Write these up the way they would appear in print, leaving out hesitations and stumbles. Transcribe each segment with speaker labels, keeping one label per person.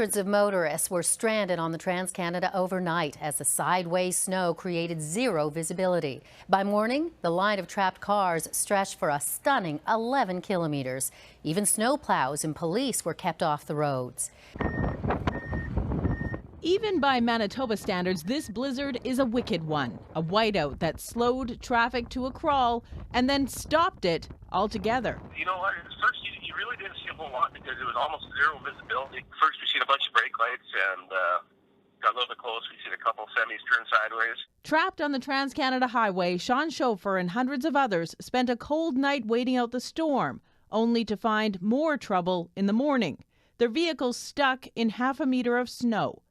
Speaker 1: Hundreds of motorists were stranded on the Trans-Canada overnight as the sideways snow created zero visibility. By morning, the line of trapped cars stretched for a stunning 11 kilometers. Even snowplows and police were kept off the roads.
Speaker 2: Even by Manitoba standards, this blizzard is a wicked one. A whiteout that slowed traffic to a crawl and then stopped it altogether.
Speaker 3: You know what? At first, you really didn't see a whole lot because it was almost zero visibility. First, we seen a bunch of brake lights and got a little bit close. We seen a couple semis turn sideways.
Speaker 2: Trapped on the Trans-Canada Highway, Sean Chauffeur and hundreds of others spent a cold night waiting out the storm, only to find more trouble in the morning. Their vehicles stuck in half a meter of snow.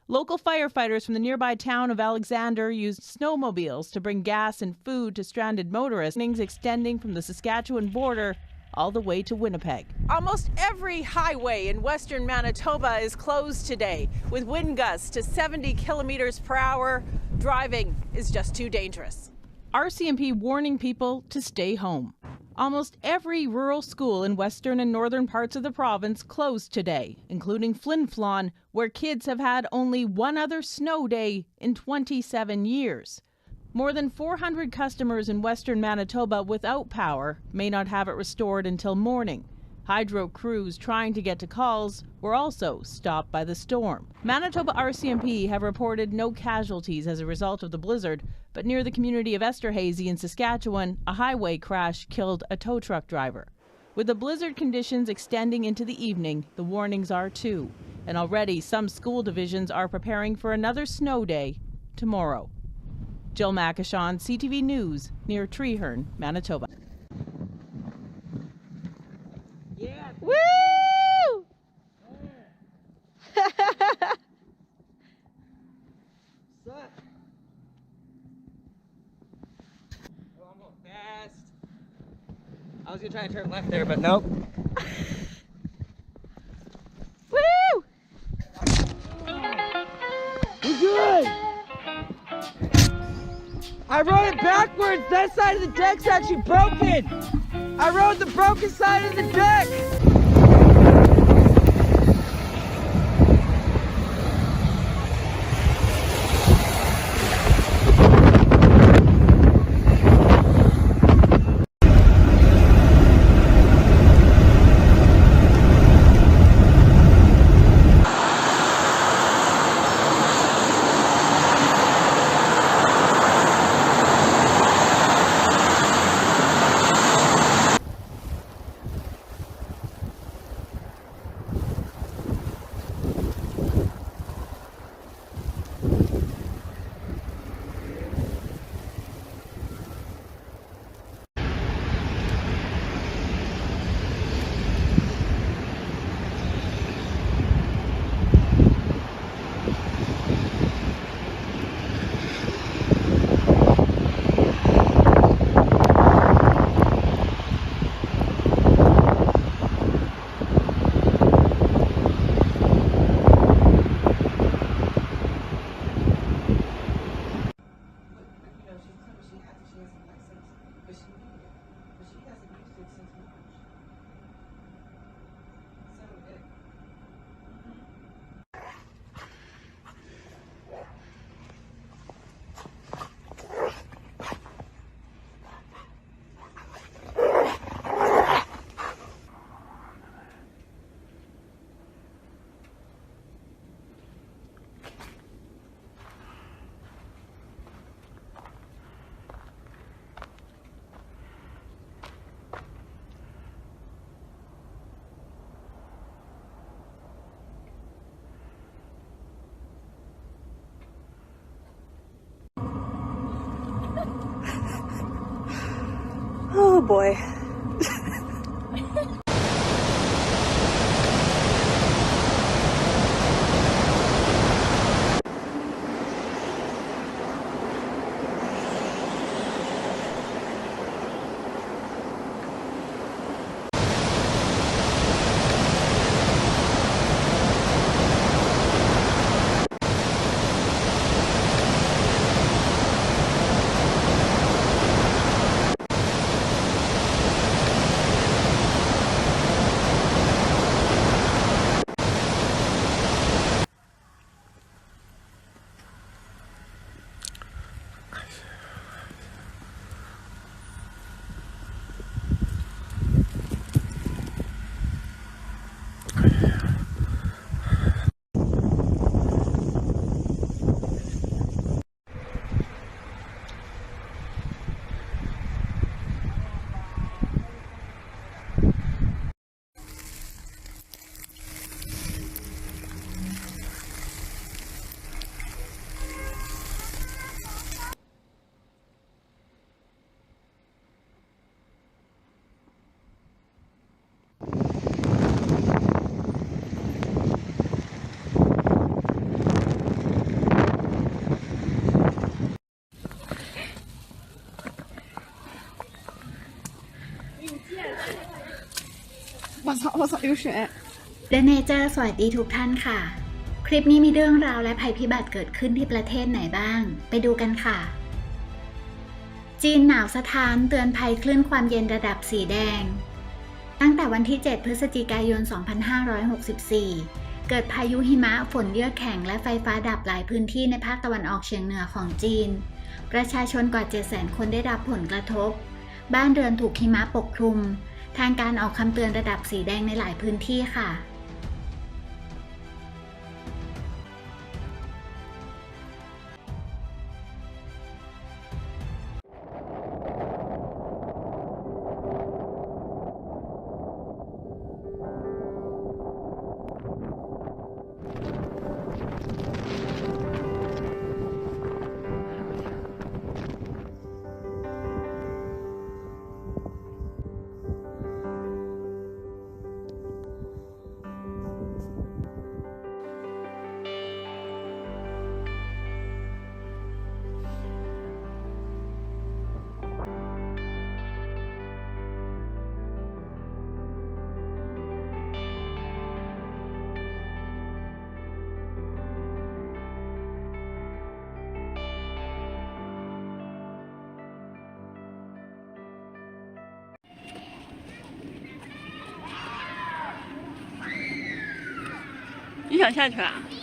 Speaker 2: Local firefighters from the nearby town of Alexander used snowmobiles to bring gas and food to stranded motorists, extending from the Saskatchewan border all the way to Winnipeg. Almost every highway in western Manitoba is closed today, with wind gusts to 70 kilometers per hour. Driving is just too dangerous. RCMP warning people to stay home. Almost every rural school in western and northern parts of the province closed today, including Flin Flon, where kids have had only one other snow day in 27 years. More than 400 customers in western Manitoba without power may not have it restored until morning. Hydro crews trying to get to calls were also stopped by the storm. Manitoba RCMP have reported no casualties as a result of the blizzard, but near the community of Esterhazy in Saskatchewan, a highway crash killed a tow truck driver. With the blizzard conditions extending into the evening, the warnings are too. And already some school divisions are preparing for another snow day tomorrow. Jill Macashon, CTV News, near Treeherne, Manitoba.
Speaker 4: Yeah.
Speaker 2: Woo!
Speaker 4: Suck. Oh, I'm going fast. I was gonna try and turn left there, but nope.
Speaker 2: Woo!
Speaker 4: We're good. I rode it backwards. That side of the deck's actually broken. I rode the broken side of the deck.
Speaker 5: Oh boy. 我操有水
Speaker 6: The Nature สวัสดีทุกท่านค่ะคลิปนี้มีเรื่องราวและภัยพิบัติเกิดขึ้นที่ประเทศไหนบ้างไปดูกันค่ะจีนหนาวสะท้านเตือนภัยคลื่นความเย็นระดับสีแดงตั้งแต่วันที่ 7 พฤศจิกายน 2564 เกิดพายุหิมะฝนเยือกแข็งและไฟฟ้าดับหลายพื้นที่ในภาคตะวันออกเฉียงเหนือของจีนประชาชนกว่า 700,000 คนได้รับผลกระทบบ้านเรือนถูกหิมะปกคลุมทางการออกคำเตือนระดับสีแดงในหลายพื้นที่ค่ะ
Speaker 5: 你想下去啊